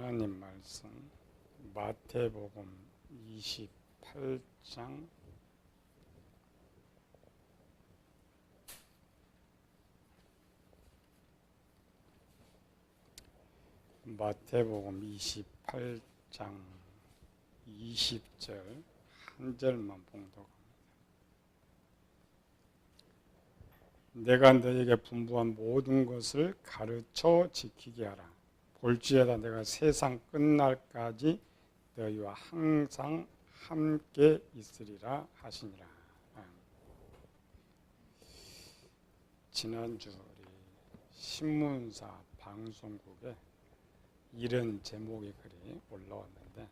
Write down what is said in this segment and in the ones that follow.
하나님 말씀 마태복음 28장 20절 한 절만 봉독합니다. 내가 너에게 분부한 모든 것을 가르쳐 지키게 하라. 볼지어다 내가 세상 끝날까지 너희와 항상 함께 있으리라 하시니라. 지난주 우리 신문사 방송국에 이런 제목의 글이 올라왔는데,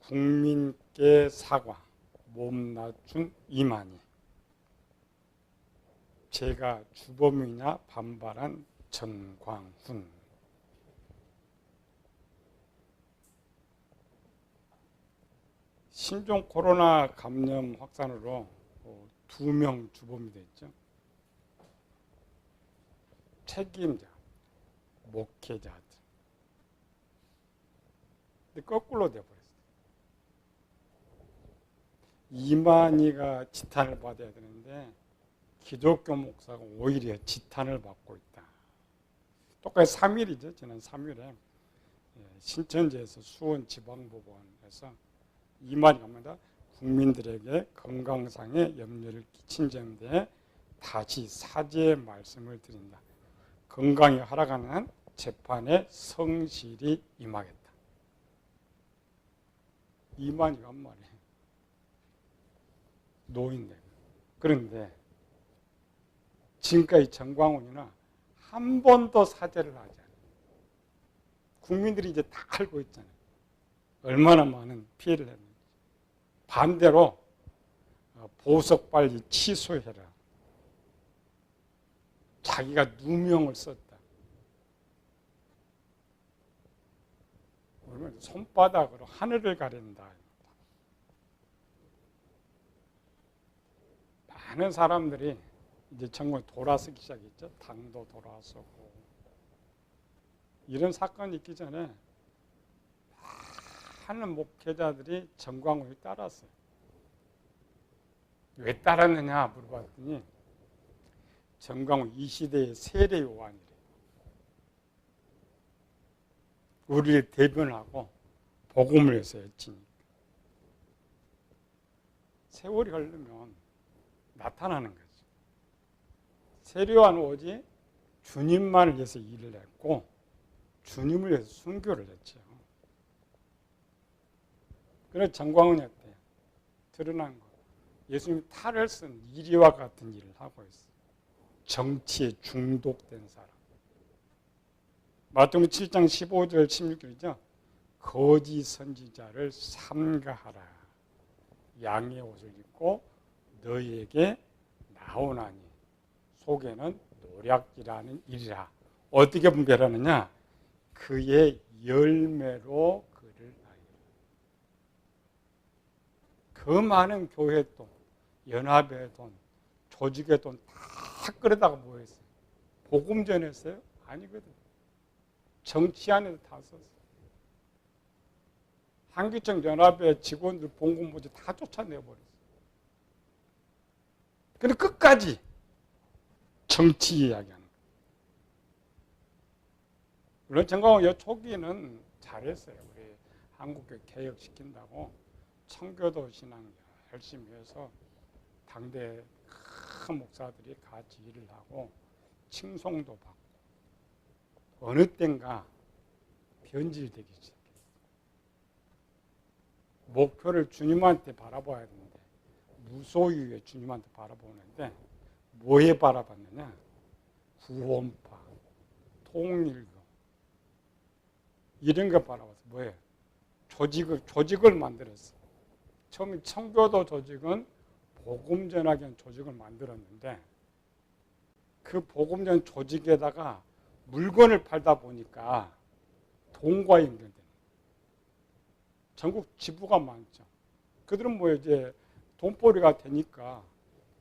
국민께 사과, 몸 낮춘 이만희, 제가 주범이냐 반발한 전광훈. 신종 코로나 감염 확산으로 2명 주범이 됐죠. 책임자, 목회자들. 근데 거꾸로 돼버렸어요. 이만희가 지탄을 받아야 되는데 기독교 목사가 오히려 지탄을 받고 있다. 똑같이 3일이죠. 지난 3일에 신천지에서 수원지방법원에서 이만희가 합니다. 국민들에게 건강상의 염려를 끼친 점에 대해 다시 사죄의 말씀을 드린다. 건강이 하락하는 한 재판에 성실히 임하겠다. 이만희가 한 말이에요. 노인네. 그런데 지금까지 전광훈이나 한 번도 사죄를 하지 않아요. 국민들이 이제 다 알고 있잖아요. 얼마나 많은 피해를 했는지. 반대로 보석 빨리 취소해라. 자기가 누명을 썼다. 손바닥으로 하늘을 가린다. 많은 사람들이 이제 전국에 돌아서기 시작했죠. 당도 돌아서고. 이런 사건이 있기 전에 많은 목회자들이 전광훈을 따랐어요. 왜 따랐느냐 물어봤더니 전광훈 이 시대의 세례 요한이래. 우리를 대변하고 복음을 해서 외치니까. 세월이 흐르면 나타나는 거죠. 세례 요한은 오직 주님만을 위해서 일을 했고 주님을 위해서 순교를 했죠. 그래서 전광훈이 어때요? 드러난 거. 예수님이 탈을 쓴 이리와 같은 일을 하고 있어요. 정치에 중독된 사람. 마태복음 7장 15절 16절이죠. 거짓 선지자를 삼가하라. 양의 옷을 입고 너희에게 나오나니 속에는 노략질하는 일이라. 어떻게 분별하느냐? 그의 열매로 그를 알리라. 그 많은 교회 돈, 연합의 돈, 조직의 돈 다 끌어다가 뭐 했어요? 복음 전했어요? 아니거든. 정치 안에서 다 썼어요. 한기청 연합의 직원들 봉급모지 다 쫓아내버렸어요. 근데 끝까지 정치 이야기하는 거예요. 물론 전광훈 초기는 잘했어요. 우리 한국교 개혁시킨다고 청교도 신앙 열심히 해서 당대 큰 목사들이 같이 일을 하고 칭송도 받고 어느 땐가 변질되기 시작했어요. 목표를 주님한테 바라봐야 되는데 무소유의 주님한테 바라보는데 뭐에 바라봤느냐? 구원파, 통일교 이런 거 바라봤어요. 뭐예요? 조직을 만들었어요. 처음에 청교도 조직은 복음 전하기 위한 조직을 만들었는데 그 복음 전 조직에다가 물건을 팔다 보니까 돈과 연결되는 거예요. 전국 지부가 많죠. 그들은 뭐 이제 돈벌이가 되니까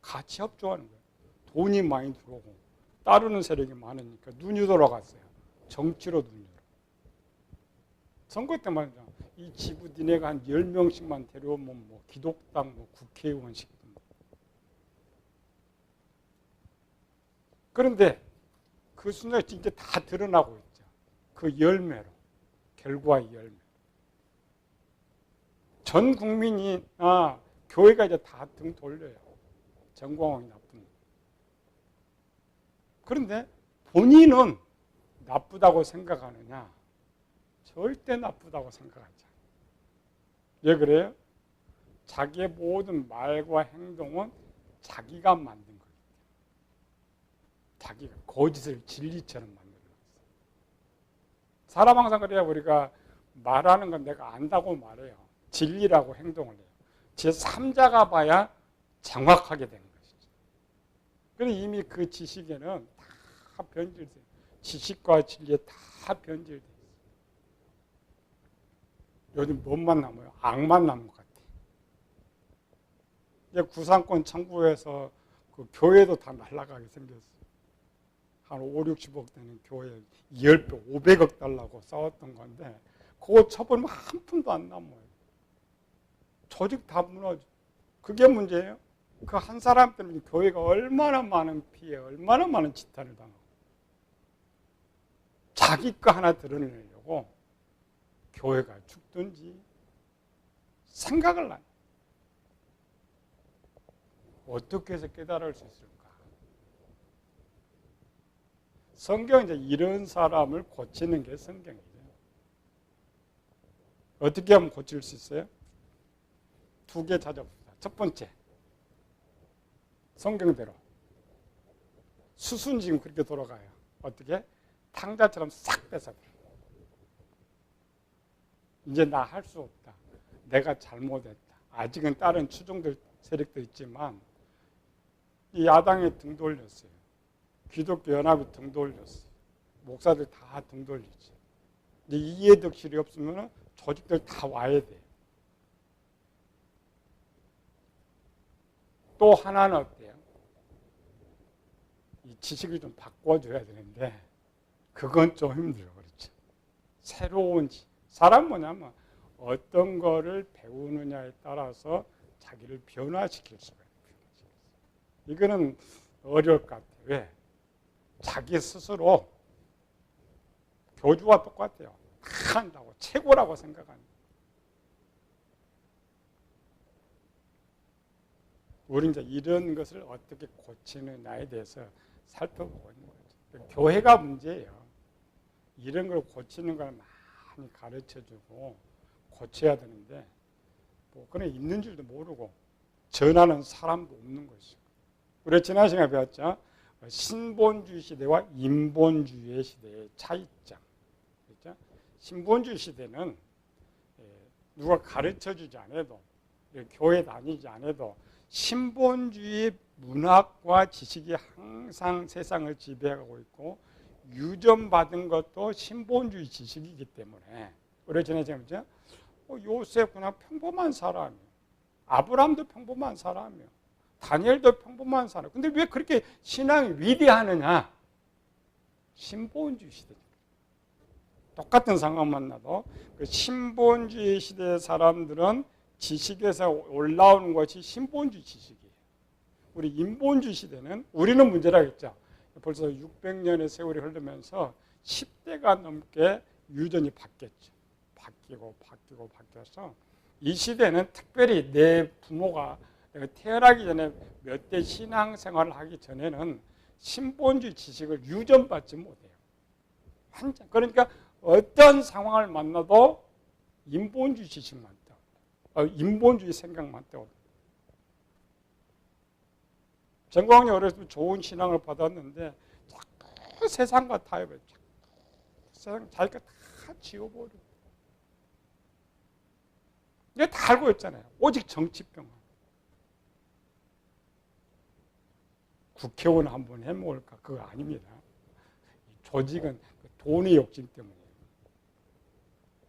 같이 협조하는 거예요. 돈이 많이 들어오고 따르는 세력이 많으니까 눈이 돌아갔어요. 정치로 눈이 돌아. 선거 때만 이 지부 니네가 한 10명씩만 데려오면 뭐 기독당 뭐 국회의원식. 그런데 그 순간에 이제 다 드러나고 있죠. 그 열매로, 결과의 열매. 전 국민이 교회가 이제 다 등 돌려요. 정광훈이 나쁜. 그런데 본인은 나쁘다고 생각하느냐? 절대 나쁘다고 생각하지 않아요. 왜 그래요? 자기의 모든 말과 행동은 자기가 만든 거예요. 자기가 거짓을 진리처럼 만들어놨어요. 사람 항상 그래야 우리가 말하는 건 내가 안다고 말해요. 진리라고 행동을 해요. 제3자가 봐야 정확하게 되는 것이죠. 그래서 이미 그 지식에는 다 변질돼요. 지식과 진리에 다 변질돼 있어요. 요즘 뭔만 남아요? 악만 남은 것 같아요. 이제 구상권 청구해서 그 교회도 다 날아가게 생겼어요. 한 5, 60억 되는 교회 10배, 500억 달라고 싸웠던 건데 그거 처벌하면 한 푼도 안 남아요. 조직 다 무너져. 그게 문제예요. 그 한 사람 때문에 교회가 얼마나 많은 피해, 얼마나 많은 지탄을 당하고 자기 거 하나 드러내려고 교회가 죽든지 생각을 안 해요. 어떻게 해서 깨달을 수 있을까? 성경은 이제 이런 사람을 고치는 게 성경이죠. 어떻게 하면 고칠 수 있어요? 2개 찾아봅시다. 첫 번째, 성경대로. 수순 지금 그렇게 돌아가요. 어떻게? 탕자처럼 싹 뺏어버려. 이제 나 할 수 없다. 내가 잘못했다. 아직은 다른 추종들 세력도 있지만 이 야당에 등 돌렸어요. 기독교 연합이 등 돌렸어요. 목사들 다 등 돌리지. 근데 이해득실이 없으면 조직들 다 와야 돼요. 또 하나는 어때요? 이 지식을 좀 바꿔줘야 되는데 그건 좀 힘들어. 그렇죠? 새로운 사람 뭐냐면 어떤 거를 배우느냐에 따라서 자기를 변화시킬 수가 있어요. 이거는 어려울 것 같아요. 왜? 자기 스스로 교주와 똑같아요. 다 한다고 최고라고 생각합니다. 우리는 이제 이런 것을 어떻게 고치느냐에 대해서 살펴보고 있는 거죠. 교회가 문제예요. 이런 걸 고치는 걸 많이 가르쳐주고 고쳐야 되는데 뭐 그런 있는 줄도 모르고 전하는 사람도 없는 것이고. 우리 지난 시간에 배웠죠. 신본주의 시대와 인본주의 시대의 차이점. 그렇죠? 신본주의 시대는 누가 가르쳐주지 않아도 교회 다니지 않아도 신본주의 문학과 지식이 항상 세상을 지배하고 있고 유전받은 것도 신본주의 지식이기 때문에 우리 전에 제가 요셉 그냥 평범한 사람이에요. 아브라함도 평범한 사람이에요. 다니엘도 평범한 사람. 근데 왜 그렇게 신앙이 위대하느냐? 신본주의 시대입니다. 똑같은 상황 만나도 그 신본주의 시대의 사람들은 지식에서 올라오는 것이 신본주의 지식이에요. 우리 인본주의 시대는 우리는 문제라겠죠. 벌써 600년의 세월이 흐르면서 10대가 넘게 유전이 바뀌었죠. 바뀌어서 이 시대는 특별히 내 부모가 내가 태어나기 전에 몇 대 신앙생활을 하기 전에는 신본주의 지식을 유전받지 못해요. 그러니까 어떤 상황을 만나도 인본주의 지식만 떠. 인본주의 생각만 떠. 정광훈이 어렸을 때 좋은 신앙을 받았는데 자꾸 세상과 타협해. 세상 자기가 다 지워버려. 이게 다 알고 있잖아요. 오직 정치병. 국회의원 한번 해먹을까? 그거 아닙니다. 조직은 돈의 욕심 때문이에요.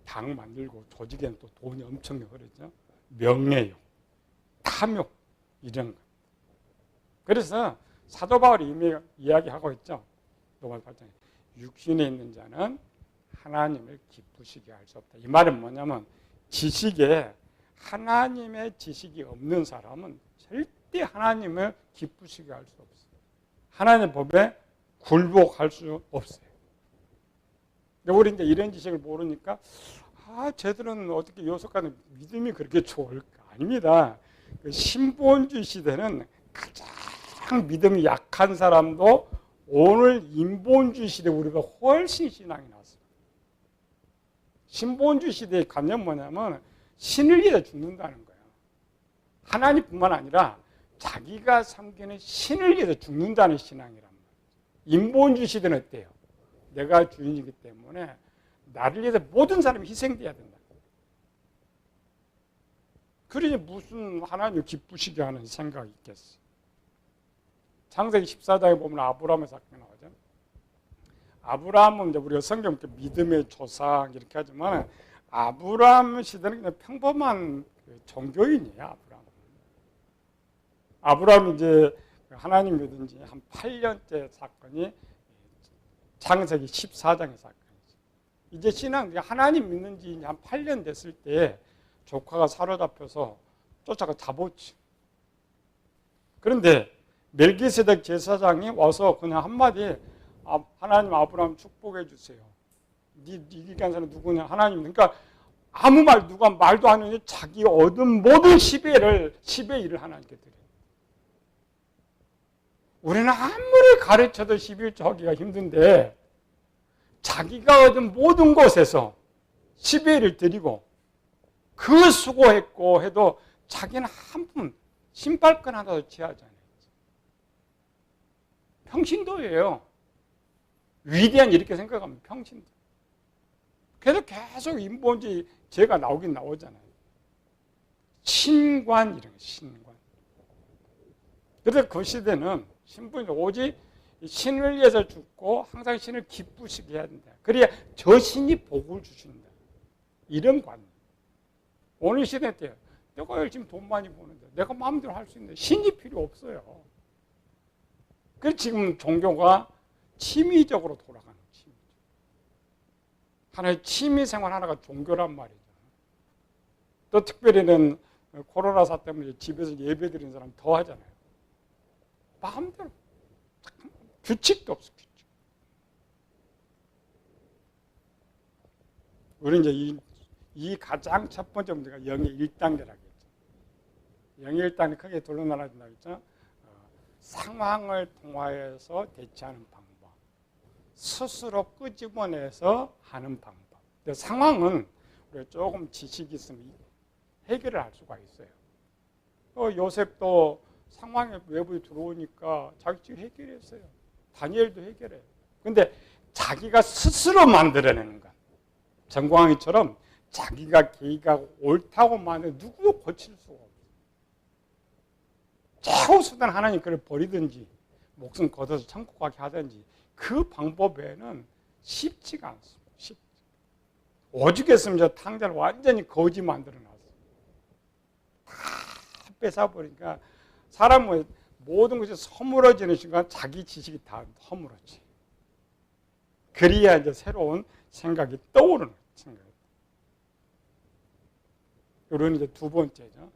당 만들고 조직에는 또 돈이 엄청 흐르죠. 명예욕, 탐욕 이런 거. 그래서 사도 바울이 이미 이야기하고 있죠. 로마서 8장에 육신에 있는 자는 하나님을 기쁘시게 할 수 없다. 이 말은 뭐냐면 지식에 하나님의 지식이 없는 사람은 절대 하나님을 기쁘시게 할 수 없어요. 하나님의 법에 굴복할 수 없어요. 근데 우리 이제 이런 지식을 모르니까 쟤들은 어떻게 요속하는 믿음이 그렇게 좋을까? 아닙니다. 그 신본주의 시대는 가장 믿음이 약한 사람도 오늘 인본주의 시대 우리가 훨씬 신앙이 났어요. 신본주의 시대의 관념은 뭐냐면 신을 위해 죽는다는 거예요. 하나님뿐만 아니라 자기가 섬기는 신을 위해서 죽는다는 신앙이란 말이에요. 인본주의 시대는 어때요? 내가 주인이기 때문에 나를 위해서 모든 사람이 희생돼야 된다. 그러니 무슨 하나님을 기쁘시게 하는 생각이 있겠어. 창세기 14장에 보면 아브라함의 사건이 나오죠. 아브라함은 이제 우리가 성경 믿음의 조상 이렇게 하지만 아브라함 시대는 그냥 평범한 종교인이에요. 아브라함이 이제 하나님 믿은 지 한 8년째 사건이 창세기 14장의 사건이죠. 이제 신앙 하나님 믿는 지 한 8년 됐을 때 조카가 사로잡혀서 쫓아가 잡았지. 그런데 멜기세덱 제사장이 와서 그냥 한마디 하나님 아브라함 축복해 주세요. 네 기간 사람 누구냐? 하나님. 그러니까 아무 말 누가 말도 안 하니 자기 얻은 모든 10의 1을 하나님께 드려요. 우리는 아무리 가르쳐도 11조 하기가 힘든데 자기가 얻은 모든 곳에서 10의 1을 드리고 그 수고했고 해도 자기는 한 푼 신발끈 하나도 취하지 않아요. 평신도예요. 위대한 이렇게 생각하면 평신도. 그래서 계속 인본주의 죄가 나오긴 나오잖아요. 신관 이런 거 신관. 그래서 그 시대는 신분이 오직 신을 위해서 죽고 항상 신을 기쁘시게 해야 된다. 그래야 저 신이 복을 주신다. 이런 관념. 오늘 시대 때 내가 열심히 돈 많이 버는데 내가 마음대로 할 수 있는데 신이 필요 없어요. 그래서 지금 종교가 취미적으로 돌아가는 취미. 하나의 취미 생활 하나가 종교란 말이죠. 또 특별히는 코로나사 때문에 집에서 예배 드리는 사람 더 하잖아요. 마음대로. 규칙도 없어, 규칙. 우리 이제 이 가장 첫 번째 문제가 영의 1단계라고 했죠. 영의 1단계 크게 둘로 나눠진다고 했죠. 상황을 통화해서 대처하는 방법. 스스로 끄집어내서 하는 방법. 근데 상황은 우리가 조금 지식이 있으면 해결을 할 수가 있어요. 요셉도 상황에 외부에 들어오니까 자기 해결했어요. 다니엘도 해결해요. 근데 자기가 스스로 만들어내는 것. 정광이처럼 자기가 계획하고 옳다고 만든 누구도 고칠 수가 없어요. 최후 수단 하나님 그를 버리든지 목숨 걷어서 천국 가게 하든지 그 방법 외에는 쉽지가 않습니다. 오죽했으면 저 탕자를 완전히 거지 만들어 놨어요. 다 뺏어버리니까 사람은 모든 것이 허물어지는 순간 자기 지식이 다 허물어지. 그래야 이제 새로운 생각이 떠오르는 생각이에요. 이런 이제 두 번째죠.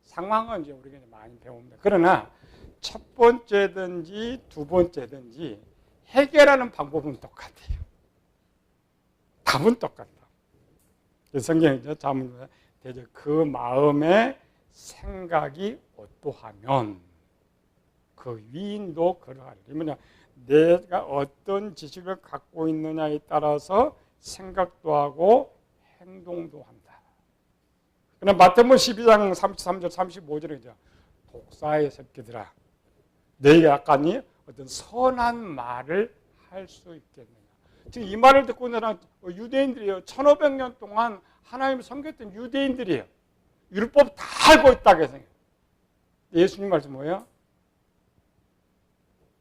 상황은 이제 우리가 이제 많이 배웁니다. 그러나 첫 번째든지 두 번째든지 해결하는 방법은 똑같아요. 답은 똑같다. 성경이죠. 자문에 대저 그 마음의 생각이 어떠하면 그 위인도 그러하리라. 뭐냐? 내가 어떤 지식을 갖고 있느냐에 따라서 생각도 하고 행동도 한다. 그럼 마태복음 12장 33절 35절에 이제 독사의 새끼들아 너희가 약간이 어떤 선한 말을 할 수 있겠느냐. 지금 이 말을 듣고 있는 사람 유대인들이에요. 1500년 동안 하나님을 섬겼던 유대인들이에요. 율법 다 알고 있다고 해서 예수님 말씀 뭐예요?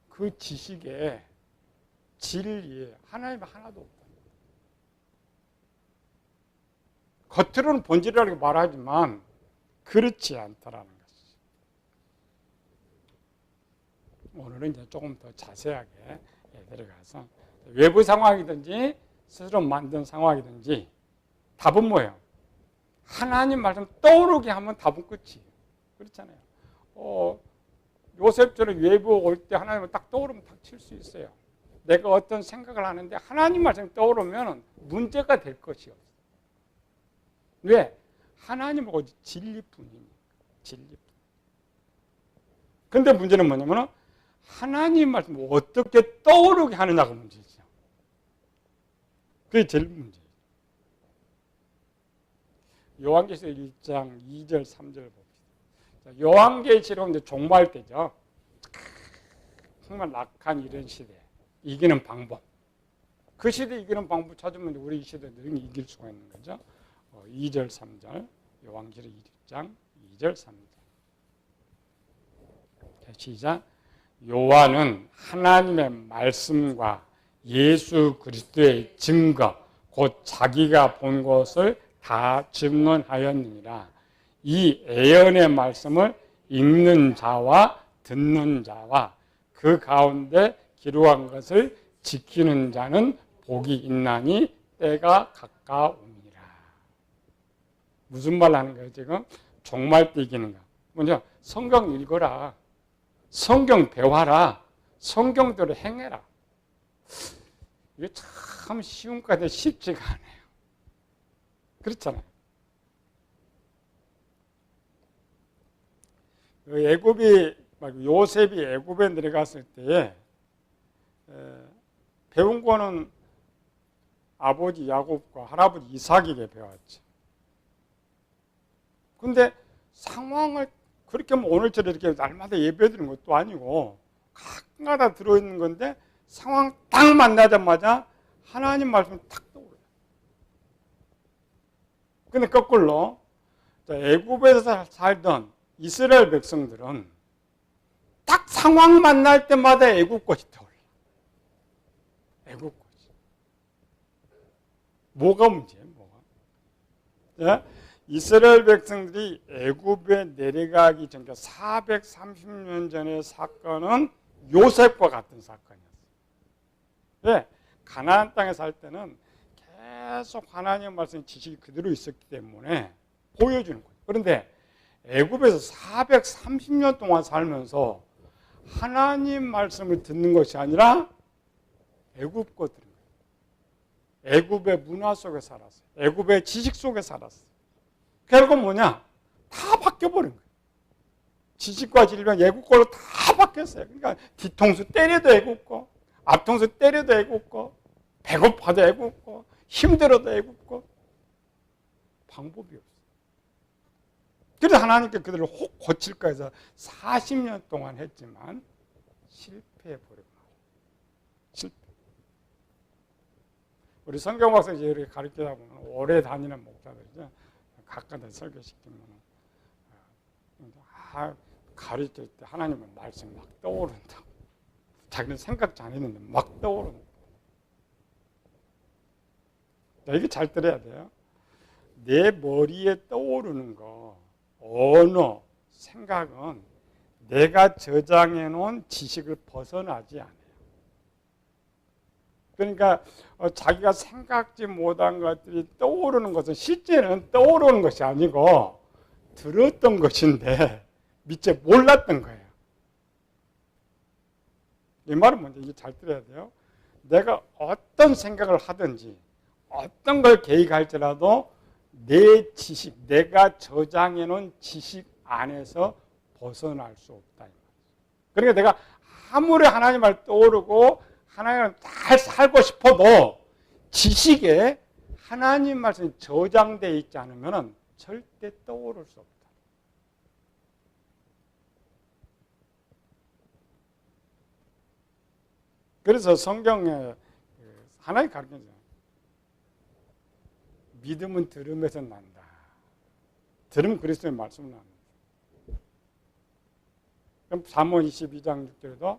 그 지식에 진리에 하나님 하나도 없다. 겉으로는 본질이라고 말하지만 그렇지 않다라는 것이죠. 오늘은 이제 조금 더 자세하게 들어가서 외부 상황이든지 스스로 만든 상황이든지 답은 뭐예요? 하나님 말씀 떠오르게 하면 답은 끝이에요. 그렇잖아요. 요셉처럼 외부 올 때 하나님을 딱 떠오르면 딱 칠 수 있어요. 내가 어떤 생각을 하는데 하나님 말씀이 떠오르면 문제가 될 것이 없어요. 왜? 하나님은 오직 진리뿐이니까. 진리뿐. 근데 문제는 뭐냐면 하나님 말씀을 어떻게 떠오르게 하느냐가 문제죠. 그게 제일 문제예요. 요한계시록 1장 2절 3절 봅시다. 요한계시록 이제 종말 때죠. 정말 낙한 이런 시대. 이기는 방법. 그 시대 이기는 방법 찾으면 우리 이 시대 능히 이길 수가 있는 거죠. 2절 3절 요한계시록 1장 2절 3절 시작. 요한은 하나님의 말씀과 예수 그리스도의 증거 곧 자기가 본 것을 다 증언하였느니라. 이 예언의 말씀을 읽는 자와 듣는 자와 그 가운데 기록한 것을 지키는 자는 복이 있나니 때가 가까우니라. 무슨 말 하는 거예요 지금? 종말 때 이기는 거. 먼저 성경 읽어라. 성경 배워라. 성경대로 행해라. 이게 참 쉬운 것 같아요. 쉽지가 않아요. 그렇잖아요. 요셉이 애굽에 내려갔을 때에 배운 거는 아버지 야곱과 할아버지 이삭에게 배웠죠. 근데 상황을 그렇게 오늘처럼 이렇게 날마다 예배드리는 것도 아니고 가끔가다 들어있는 건데 상황 딱 만나자마자 하나님 말씀 탁 떠올라요. 근데 거꾸로 애굽에서 살던 이스라엘 백성들은 딱 상황 만날 때마다 애굽 것이 떠올라. 애굽 것이. 뭐가 문제예요? 뭐가? 이스라엘 백성들이 애굽에 내려가기 전 430년 전의 사건은 요셉과 같은 사건이었어요. 왜? 가나안 땅에 살 때는 계속 하나님의 말씀 지식이 그대로 있었기 때문에 보여주는 거예요. 그런데 애굽에서 430년 동안 살면서 하나님 말씀을 듣는 것이 아니라 애굽 거 들은 거예요. 애굽의 문화 속에 살았어요. 애굽의 지식 속에 살았어요. 결국 뭐냐? 다 바뀌어버린 거예요. 지식과 질병 애국 걸로 다 바뀌었어요. 그러니까 뒤통수 때려도 애국 거, 앞통수 때려도 애국 거, 배고파도 애국 거, 힘들어도 애국 거. 방법이 없어요. 그래서 하나님께 그들을 혹 고칠까 해서 40년 동안 했지만 실패해버리고 말이에요. 실패. 우리 성경박사 이렇게 가르치다 보면 오래 다니는 목사들이죠. 가까다 설교시키면 가르칠 때 하나님의 말씀이 막 떠오른다고. 자기는 생각지 않았는데 막 떠오른다. 이게 잘 들어야 돼요. 내 머리에 떠오르는 거, 언어, 생각은 내가 저장해 놓은 지식을 벗어나지 않아요. 그러니까 자기가 생각지 못한 것들이 떠오르는 것은 실제는 떠오르는 것이 아니고 들었던 것인데 미처 몰랐던 거예요. 이 말은 뭔지 이게 잘 들어야 돼요. 내가 어떤 생각을 하든지 어떤 걸 계획할지라도 내 지식, 내가 저장해 놓은 지식 안에서 벗어날 수 없다. 그러니까 내가 아무리 하나님 말 떠오르고 하나님을 잘 살고 싶어도 지식에 하나님 말씀이 저장되어 있지 않으면 절대 떠오를 수 없다. 그래서 성경에 하나님 가르쳐줘요. 믿음은 들음에서 난다. 들음 그리스도의 말씀을 난다. 그럼 잠언 22장 6절에도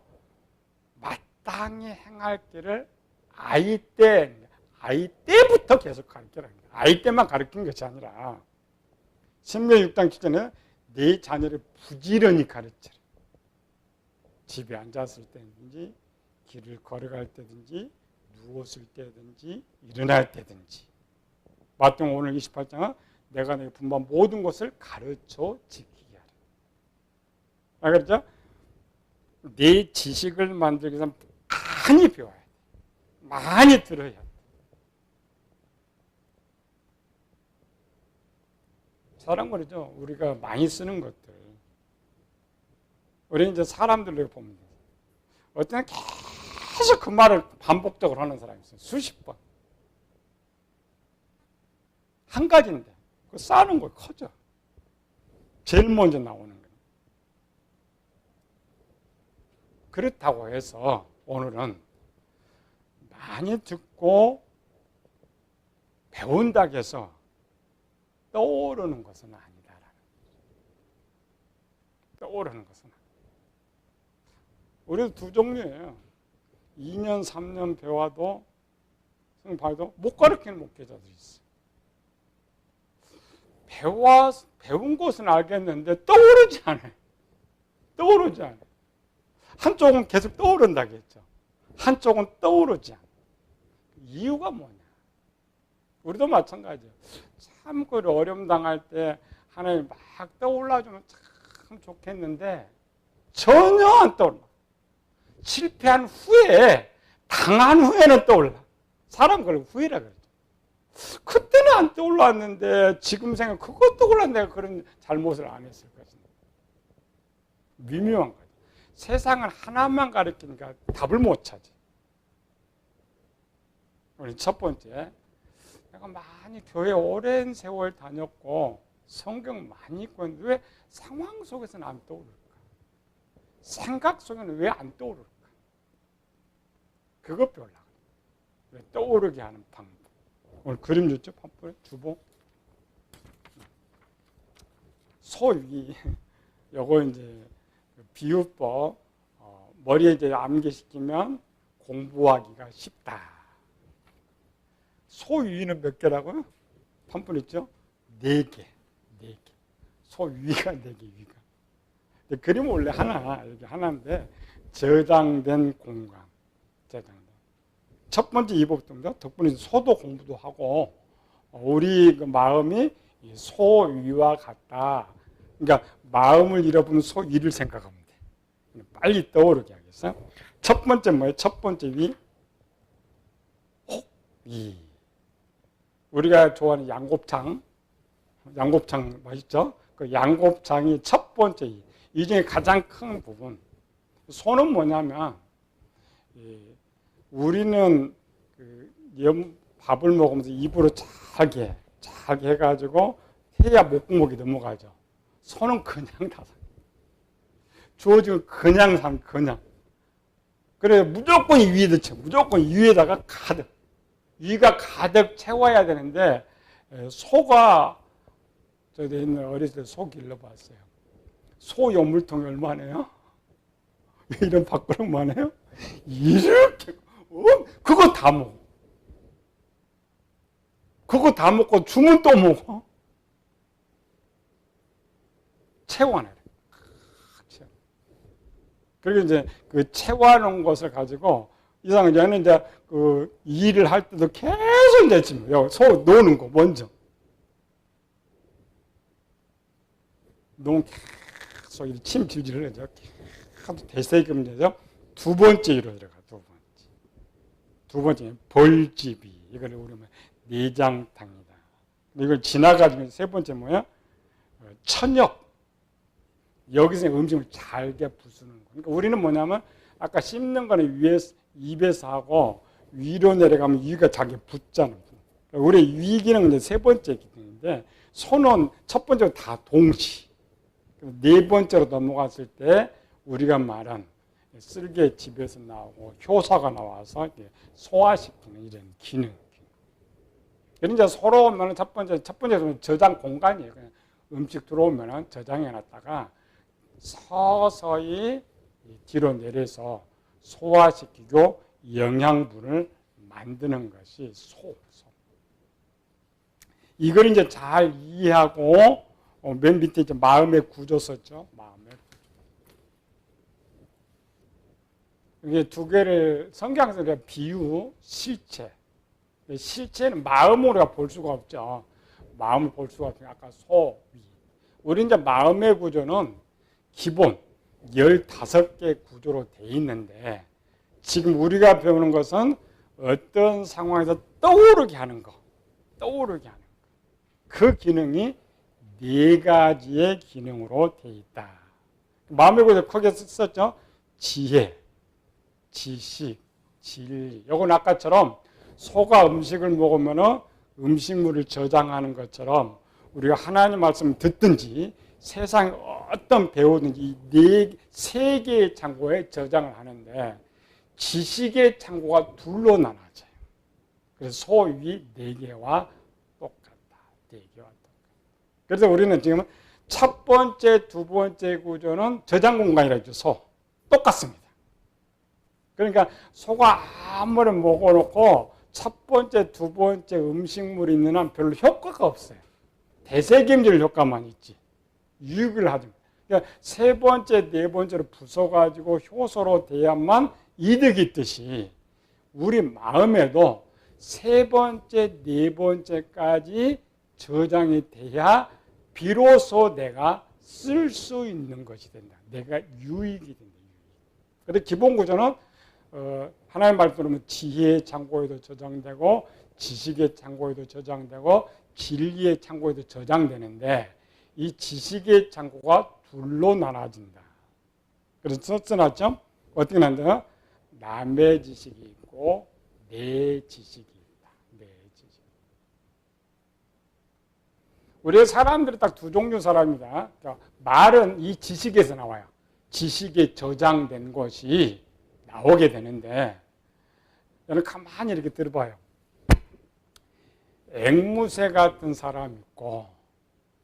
마땅히 행할 길을 아이 때부터 계속 가르쳐라. 아이 때만 가르치는 것이 아니라 신명기 6장 7절에 네 자녀를 부지런히 가르쳐라. 집에 앉았을 때든지 길을 걸어갈 때든지 누웠을 때든지 일어날 때든지. 마태복음 오늘 28장은 내가 너에게 분부한 모든 것을 가르쳐 지키게 하라. 그렇죠? 내 지식을 만들기 위해서 많이 배워야 돼. 많이 들어야 돼. 사람 말이죠. 우리가 많이 쓰는 것들. 우리는 이제 사람들로 보면 돼요. 어떤 계속 그 말을 반복적으로 하는 사람이 있어요. 수십 번. 한 가지인데, 그 쌓는 거 커져. 제일 먼저 나오는 거예요. 그렇다고 해서 오늘은 많이 듣고 배운다고 해서 떠오르는 것은 아니다라는 떠오르는 것은 아니다. 우리도 두 종류예요. 2년, 3년 배워도 못 가르치는 목회자들이 있어요. 배운 것은 알겠는데 떠오르지 않아요. 떠오르지 않아요. 한쪽은 계속 떠오른다고 했죠. 한쪽은 떠오르지 않아요. 이유가 뭐냐? 우리도 마찬가지예요. 참 그 어려움 당할 때 하나님 막 떠올라주면 참 좋겠는데 전혀 안 떠올라. 실패한 후에, 당한 후에는 떠올라. 사람 그걸 후회라 그러죠. 그때는 안 떠올랐는데 지금 생각 그것 떠올라 내가 그런 잘못을 안 했을 것인데. 미묘한 거죠. 세상은 하나만 가르치니까 답을 못 찾지. 우리 첫 번째, 내가 많이 교회 오랜 세월 다녔고 성경 많이 읽고 있는데 왜 상황 속에서는 안 떠오를까? 생각 속에는 왜 안 떠오를까? 그것 배우려고. 떠오르게 하는 방법. 오늘 그림 줬죠? 팜플에 주보. 소위 요거 이제 비유법 머리에 이제 암기시키면 공부하기가 쉽다. 소위는 몇 개라고요? 팜플 있죠? 4개. 4개. 소위가 4개, 위가. 근데 그림은 원래 하나, 이렇게 하나인데 저장된 공간. 저장된. 첫 번째 이법입니다. 덕분에 소도 공부도 하고 우리 그 마음이 소위와 같다. 그러니까 마음을 잃어버린 소위를 생각하면 돼. 빨리 떠오르게 하겠어요. 첫 번째 뭐예요? 첫 번째 위. 혹위. 우리가 좋아하는 양곱창 맛있죠? 그 양곱창이 첫 번째 이 중에 가장 큰 부분. 소는 뭐냐면 우리는 밥을 먹으면서 입으로 잘게 해가지고 해야 목구멍이 넘어가죠. 소는 그냥 다 주어지면 그냥. 그래 무조건 이 위에 넣죠. 무조건 이 위에다가 가득. 위가 가득 채워야 되는데 소가 저도 옛날 어렸을 때 소 길러봤어요. 소 요물통이 얼마네요? 이런 밥그릇만 해요? 이렇게 그거 다 먹어. 그거 다 먹고 주면 또 먹어. 채워놔야 돼. 그리고 이제 그 채워놓은 것을 가지고 이상은 얘는 이제 그 일을 할 때도 계속 이제 지금 소 노는 거 먼저. 너무 계속 침 질질 흘려져. 계속 대세금 되죠. 두 번째 이로 들어가. 두 번째 벌집이. 이걸 우리는 내장탕이다. 이걸 지나가지고 세 번째 뭐야? 천역. 여기서 음식을 잘게 부수는 거. 그러니까 우리는 뭐냐면 아까 씹는 거는 입에서 하고 위로 내려가면 위가 자기 붙잖아. 우리 위 기능은 세 번째 기능인데 손은 첫 번째로 다 동시. 네 번째로 넘어갔을 때 우리가 말한 쓸개 집에서 나오고 효소가 나와서 소화시키는 이런 기능. 그러니까 서로 오면 첫 번째 저장 공간이에요. 그냥 음식 들어오면 저장해 놨다가 서서히 뒤로 내려서 소화시키고 영양분을 만드는 것이 소. 이걸 이제 잘 이해하고 맨 밑에 이제 마음의 구조 썼죠. 이게 두 개를 성경에서 우리가 비유, 실체. 실체는 마음으로 우리가 볼 수가 없죠. 마음을 볼 수가 없으니까 아까 소, 위. 우리 이제 마음의 구조는 기본 15개 구조로 돼 있는데 지금 우리가 배우는 것은 어떤 상황에서 떠오르게 하는 거. 떠오르게 하는 거. 그 기능이 4가지의 기능으로 돼 있다. 마음의 구조 크게 썼죠. 지혜, 지식, 진리. 이건 아까처럼 소가 음식을 먹으면 음식물을 저장하는 것처럼 우리가 하나님 말씀을 듣든지 세상에 어떤 배우든지 이 3개의 창고에 저장을 하는데 지식의 창고가 둘로 나눠져요. 그래서 소, 위 4개와 똑같다. 4개와 똑같다. 그래서 우리는 지금 첫 번째, 두 번째 구조는 저장 공간이라 했죠. 소. 똑같습니다. 그러니까 소가 아무리 먹어놓고 첫 번째, 두 번째 음식물이 있는 한 별로 효과가 없어요. 대세김질 효과만 있지. 유익을 하지. 그러니까 세 번째, 네 번째로 부숴가지고 효소로 돼야만 이득이 있듯이 우리 마음에도 세 번째, 네 번째까지 저장이 돼야 비로소 내가 쓸 수 있는 것이 된다. 내가 유익이 된다. 그런데 기본 구조는 하나님 말씀으로 지혜의 창고에도 저장되고 지식의 창고에도 저장되고 진리의 창고에도 저장되는데 이 지식의 창고가 둘로 나눠진다. 그래서 써놨죠? 어떻게 나눠요? 남의 지식이 있고 내 지식이 있다. 내 지식. 우리 사람들이 딱 두 종류 사람이다. 그러니까 말은 이 지식에서 나와요. 지식에 저장된 것이 나오게 되는데 저는 가만히 이렇게 들어봐요. 앵무새 같은 사람이 있고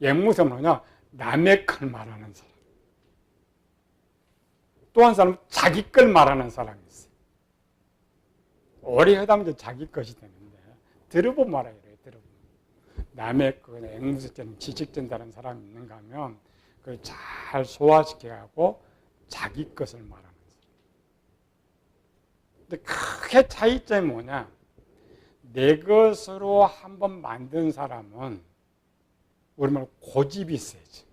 앵무새는 뭐냐? 남의 걸 말하는 사람. 또 한 사람은 자기 걸 말하는 사람이 있어요. 오래 하다 보면 자기 것이 되는데 들어보면 알아요. 들어보면. 남의 거 앵무새처럼 지식 전달하는 사람이 있는가 하면 그걸 잘 소화시켜가고 자기 것을 말하는 사람. 근데 크게 차이점이 뭐냐? 내 것으로 한번 만든 사람은 우리말로 고집이 세지.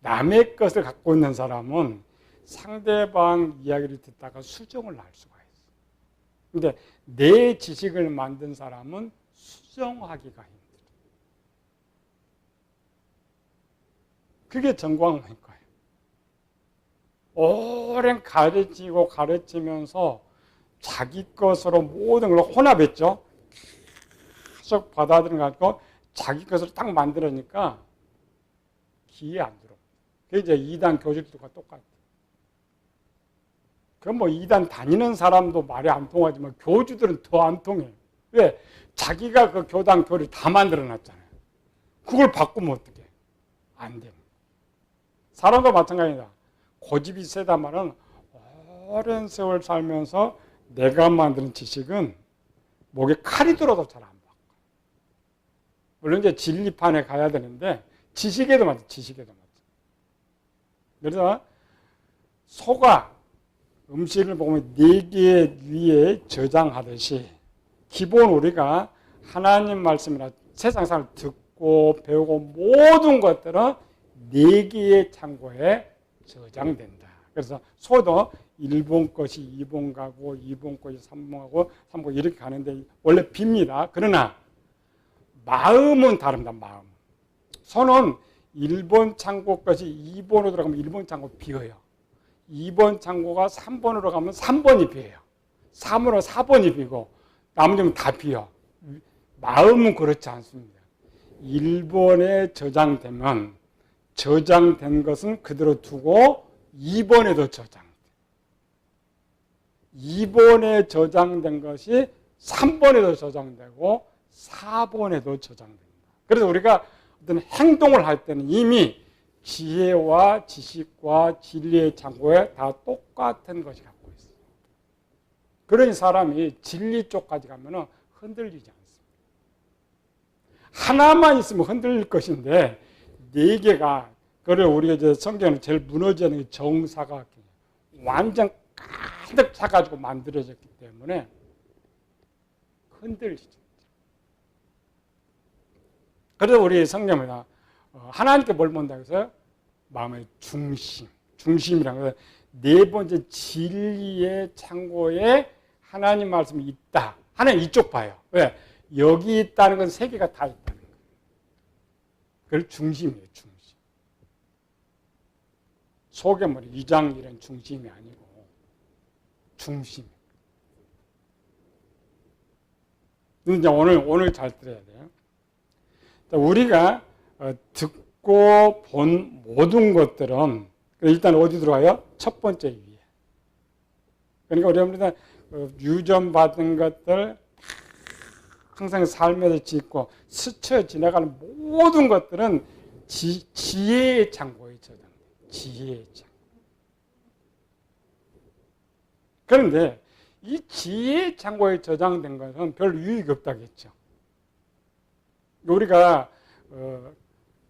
남의 것을 갖고 있는 사람은 상대방 이야기를 듣다가 수정을 할 수가 있어. 근데 내 지식을 만든 사람은 수정하기가 힘들어. 그게 정광훈일 거예요. 오랜 가르치고 가르치면서 자기 것으로 모든 걸 혼합했죠. 계속 받아들여가지고 자기 것으로 딱 만들으니까 귀에 안 들어. 그게 이제 2단 교직들과 똑같아. 그럼 뭐 2단 다니는 사람도 말이 안 통하지만 교주들은 더 안 통해. 왜? 자기가 그 교단 교리 다 만들어 놨잖아요. 그걸 바꾸면 어떡해? 안 돼. 사람과 마찬가지다. 고집이 세다 말은 오랜 세월 살면서 내가 만드는 지식은 목에 칼이 들어도 잘 안 바꿔. 물론 이제 진리판에 가야 되는데 지식에도 맞아. 지식에도 맞아. 그래서 소가 음식을 먹으면 4개 위에 저장하듯이 기본 우리가 하나님 말씀이나 세상 사람을 듣고 배우고 모든 것들은 4개의 창고에 저장된다. 그래서 소도 1번 것이 2번 가고 2번 것이 3번 가고 3번 이렇게 가는데 원래 빕니다. 그러나 마음은 다릅니다. 마음. 소는 1번 창고 것이 2번으로 들어가면 1번 창고 비어요. 2번 창고가 3번으로 가면 3번이 비어요. 3으로 4번이 비고 나머지는 다 비어. 마음은 그렇지 않습니다. 1번에 저장되면 저장된 것은 그대로 두고 2번에도 저장돼. 2번에 저장된 것이 3번에도 저장되고 4번에도 저장됩니다. 그래서 우리가 어떤 행동을 할 때는 이미 지혜와 지식과 진리의 창고에 다 똑같은 것이 갖고 있어요. 그러니 사람이 진리 쪽까지 가면 흔들리지 않습니다. 하나만 있으면 흔들릴 것인데 4개가, 그래 우리가 이제 성경은 제일 무너지는 게 정사각형, 완전 가득 차가지고 만들어졌기 때문에 흔들리죠. 그래서 우리 성경입니다. 하나님께 뭘 본다고 해서요? 마음의 중심이라는 것은 네 번째 진리의 창고에 하나님 말씀이 있다. 하나님 이쪽 봐요. 왜? 여기 있다는 건 세 개가 다 있다는 거예요. 그걸 중심이에요, 중심. 속에 뭐 위장 이런 중심이 아니고 중심. 근데 오늘 잘 들어야 돼요. 우리가 듣고 본 모든 것들은 일단 어디 들어와요? 첫 번째 위에. 그러니까 우리가 유전받은 것들 항상 삶에서 짓고 스쳐 지나가는 모든 것들은 지혜의 창고에 저장돼요. 지혜의 창고. 그런데 이 지혜의 창고에 저장된 것은 별 유익이 없다겠죠. 우리가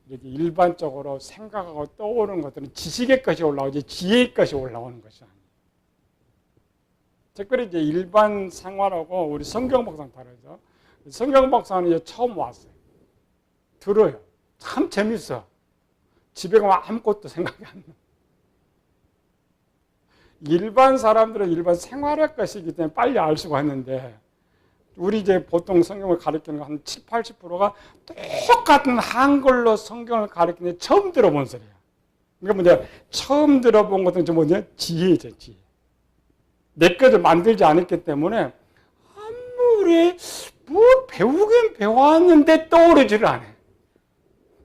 이렇게 일반적으로 생각하고 떠오르는 것들은 지식의 것이 올라오지 지혜의 것이 올라오는 것이 아니에요. 특별히 이제 일반 생활하고 우리 성경 목사는 다르죠. 성경 목사는 이제 처음 왔어요. 들어요. 참 재밌어. 집에 가면 아무것도 생각이 안 나. 일반 사람들은 일반 생활의 것이기 때문에 빨리 알 수가 있는데 우리 이제 보통 성경을 가르치는 거 한 7, 80%가 똑같은 한글로 성경을 가르치는데 처음 들어본 소리야. 그러니까 뭐냐, 처음 들어본 것은 좀 뭐냐, 지혜죠, 지혜. 내 것을 만들지 않았기 때문에 아무리 뭐 배우긴 배웠는데 떠오르지를 않아.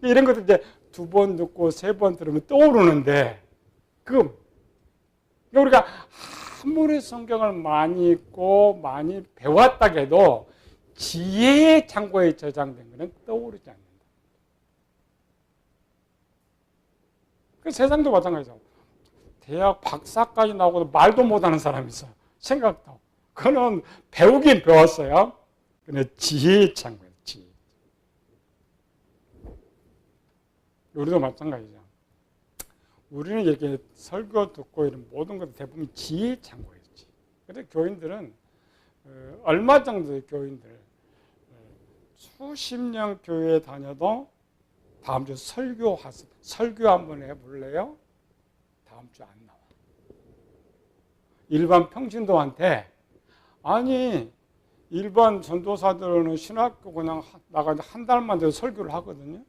이런 것들 이제 두 번 듣고 세 번 들으면 떠오르는데 우리가 아무리 성경을 많이 읽고 많이 배웠다 해도 지혜의 창고에 저장된 것은 떠오르지 않는다. 그 세상도 마찬가지죠. 대학 박사까지 나오고도 말도 못하는 사람이 있어요. 생각도. 그거는 배우긴 배웠어요. 근데 지혜의 창고예요. 지혜. 우리도 마찬가지죠. 우리는 이렇게 설교 듣고 이런 모든 것들 대부분 지혜의 창고였지. 그런데 교인들은 얼마 정도의 교인들 수십 년 교회에 다녀도 다음 주 설교 한번 해볼래요? 다음 주 안 나와. 일반 평신도한테 아니 일반 전도사들은 신학교 그냥 나가서 한 달만 돼도 설교를 하거든요.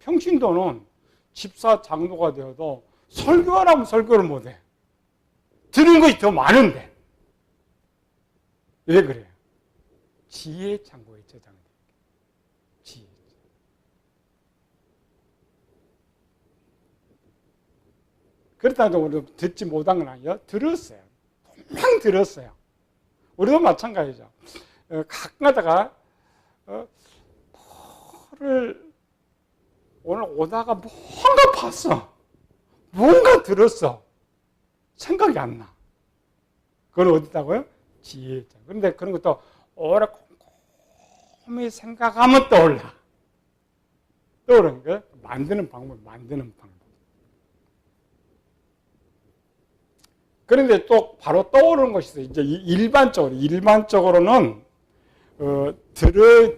평신도는 집사 장로가 되어도 설교하라면 설교를 못해. 들은 것이 더 많은데. 왜 그래요? 지혜의 창고에 저장돼. 지혜. 그렇다고 우리도 듣지 못한 건 아니에요. 들었어요. 분명 들었어요. 우리도 마찬가지죠. 가끔 가다가 오늘 오다가 뭔가 봤어. 뭔가 들었어. 생각이 안 나. 그건 어디다고요? 지혜자. 그런데 그런 것도 오래 꼼꼼히 생각하면 떠올라. 떠오르는 거 만드는 방법. 그런데 또 바로 떠오르는 것이 있어요. 이제 일반적으로는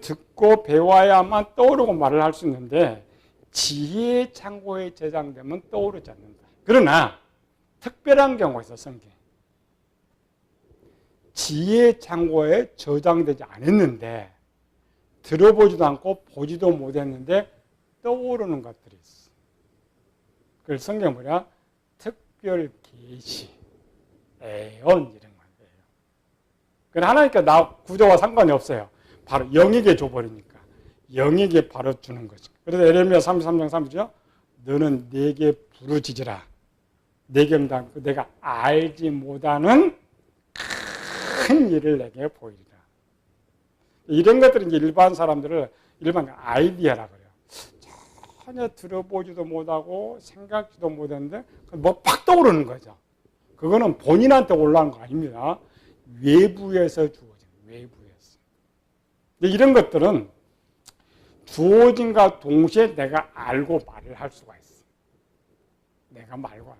듣고 배워야만 떠오르고 말을 할 수 있는데 지혜의 창고에 저장되면 떠오르지 않는다. 그러나 특별한 경우가 있어, 성경. 지혜의 창고에 저장되지 않았는데 들어보지도 않고 보지도 못했는데 떠오르는 것들이 있어. 그걸 성경 뭐냐? 특별 계시, 애언 이런 거예요. 그건 하나님께 나 구조와 상관이 없어요. 바로 영에게 줘버리니까. 영에게 바로 주는 거죠. 그래서 에레미야 33장 3절이죠. 너는 내게 부르짖으라. 내게 내가 알지 못하는 큰 일을 내게 보이리라. 이런 것들은 이제 일반 사람들을 일반 아이디어라 그래요. 전혀 들어보지도 못하고 생각지도 못했는데 뭐 팍 떠오르는 거죠. 그거는 본인한테 올라온 거 아닙니다. 외부에서 주어진 외부에서. 이런 것들은 주어진과 동시에 내가 알고 말을 할 수가 있어. 내가 말고.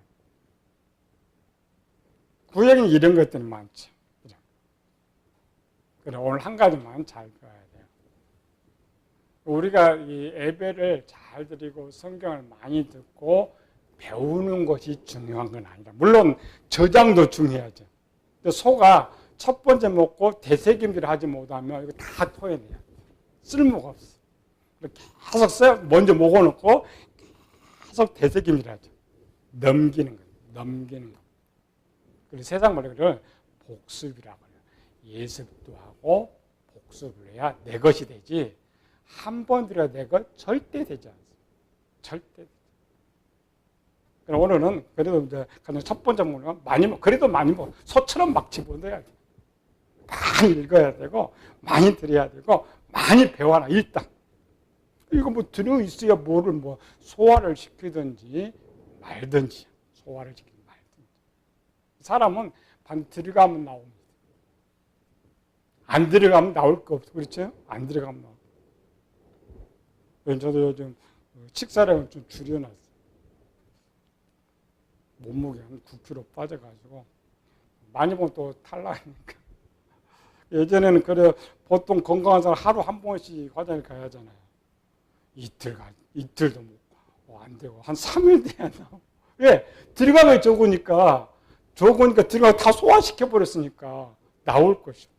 구약에는 이런 것들이 많죠. 그죠? 그래, 오늘 한 가지만 잘 배워야 돼요. 우리가 이 예배를 잘 드리고 성경을 많이 듣고 배우는 것이 중요한 건 아니라, 물론 저장도 중요하죠. 근데 소가 첫 번째 먹고 되새김질을 하지 못하면 이거 다 토해내요. 쓸모가 없어. 계속 먼저 먹어놓고 계속 되새김질 하죠. 넘기는 거예요. 넘기는 거. 그리고 세상 말로 복습이라고 해요. 예습도 하고 복습을 해야 내 것이 되지, 한 번 들여 내 것 절대 되지 않습니다. 절대. 그럼 오늘은 그래도 이제 가장 첫 번째 먹는 많이 그래도 많이 먹어. 소처럼 막 집어넣어야 돼. 많이 읽어야 되고 많이 들어야 되고 많이 배워라 일단. 이거 뭐 들어 있어야 뭐를 뭐 소화를 시키든지 말든지, 소화를 시키든지 말든지. 사람은 반 들어가면 나옵니다. 안 들어가면 나올 거 없어. 그렇죠? 안 들어가면 나옵니다. 저도 요즘 식사량을 좀 줄여놨어요. 몸무게 한 9kg 빠져가지고 많이 먹으면 또 탈락이니까. 예전에는 그래 보통 건강한 사람 하루 한 번씩 화장을 가야 하잖아요. 이틀도 못, 안 되고 한 3일 돼야 나오고. 왜? 들어가면 적으니까 들어가 다 소화시켜 버렸으니까 나올 것이요.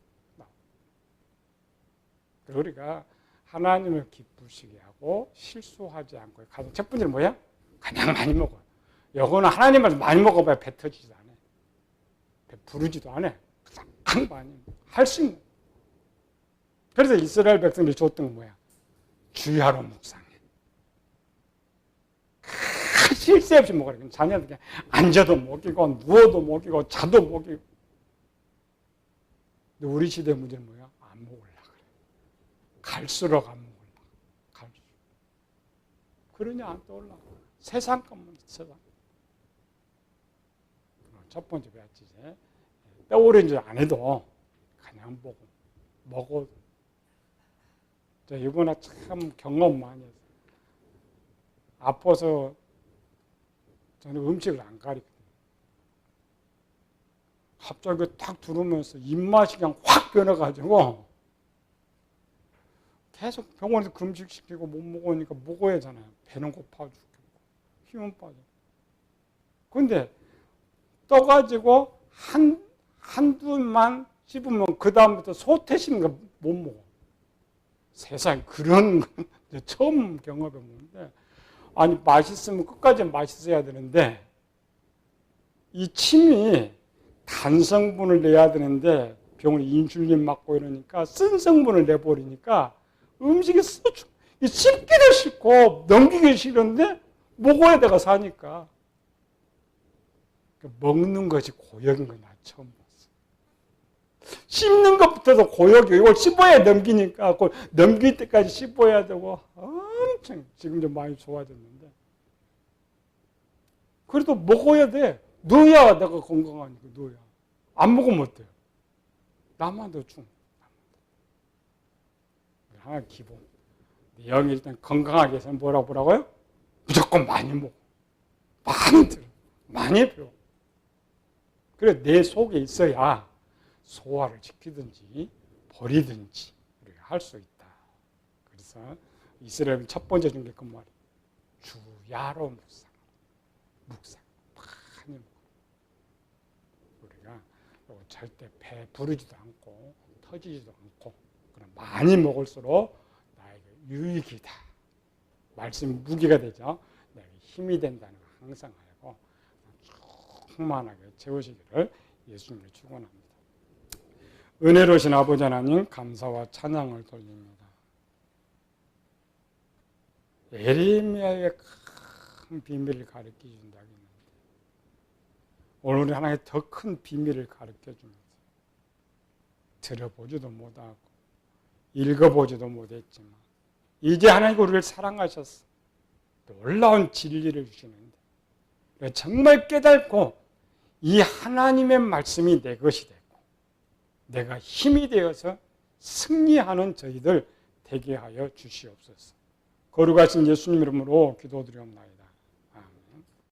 우리가 하나님을 기쁘시게 하고 실수하지 않고 가장 첫 번째는 뭐야? 그냥 많이 먹어요. 이거는 하나님을 많이 먹어봐야 배 터지지도 않아. 배 부르지도 않아. 그냥 많이 할 수 있는. 그래서 이스라엘 백성들이 줬던 건 뭐야? 주야로 묵상해. 쉴 새 없이 먹어라. 자녀들 앉아도 먹이고 누워도 먹이고 자도 먹이고. 근데 우리 시대 문제는 뭐야? 안 먹으려고 그래. 갈수록 안 먹으려고. 갈수록. 그러냐 안 떠올라. 세상 것만 세상. 첫 번째 배웠지 이제. 떠오른 줄 안 해도 그냥 먹어. 이번에 참 경험 많이 했어요. 아파서 저는 음식을 안 가리거든요. 갑자기 딱 들으면서 입맛이 그냥 확 변해가지고 계속 병원에서 금식시키고 못 먹으니까 먹어야 하잖아요. 배는 고파 죽겠고 힘은 빠져. 근데 떠가지고 한두만 씹으면 그 다음부터 소태심인가 못 먹어. 세상에 그런 건 처음 경험해 보는데, 아니 맛있으면 끝까지 맛있어야 되는데 이 침이 단 성분을 내야 되는데 병원에 인슐린 맞고 이러니까 쓴 성분을 내버리니까 음식이 씹기도 싫고 넘기기 싫은데 먹어야 내가 사니까. 먹는 것이 고역인 걸 나 처음 봤어. 씹는 것부터도 고역이에요. 이걸 씹어야 넘기니까 그걸 넘길 때까지 씹어야 되고 엄청 지금 좀 많이 좋아졌는데, 그래도 먹어야 돼. 넣어야 내가 건강하니까 넣어야. 안 먹으면 어때요? 나만 더 중. 하나 기본. 영이 일단 건강하게 해서 뭐라고요? 무조건 많이 먹어. 많이 들어. 많이 배워. 그래 내 속에 있어야 소화를 시키든지 버리든지 우리가 할 수 있다. 그래서 이스라엘 첫 번째 준 게 그 말이에요. 주야로 묵상. 많이 먹어. 우리가 절대 배 부르지도 않고 터지지도 않고 그럼 많이 먹을수록 나에게 유익이다. 말씀이 무기가 되죠. 나에게 힘이 된다는 걸 항상 알고 충만하게 채우시기를 예수님을 축원합니다. 은혜로우신 아버지 하나님 감사와 찬양을 돌립니다. 예레미야의 큰 비밀을 가르쳐 준다고 했는데 오늘 우리 하나님의 더 큰 비밀을 가르쳐 줍니다. 들어보지도 못하고 읽어보지도 못했지만 이제 하나님이 우리를 사랑하셨어. 놀라운 진리를 주시는데 정말 깨닫고 이 하나님의 말씀이 내 것이 되고 내가 힘이 되어서 승리하는 저희들 되게 하여 주시옵소서. 거룩하신 예수님 이름으로 기도드리옵나이다.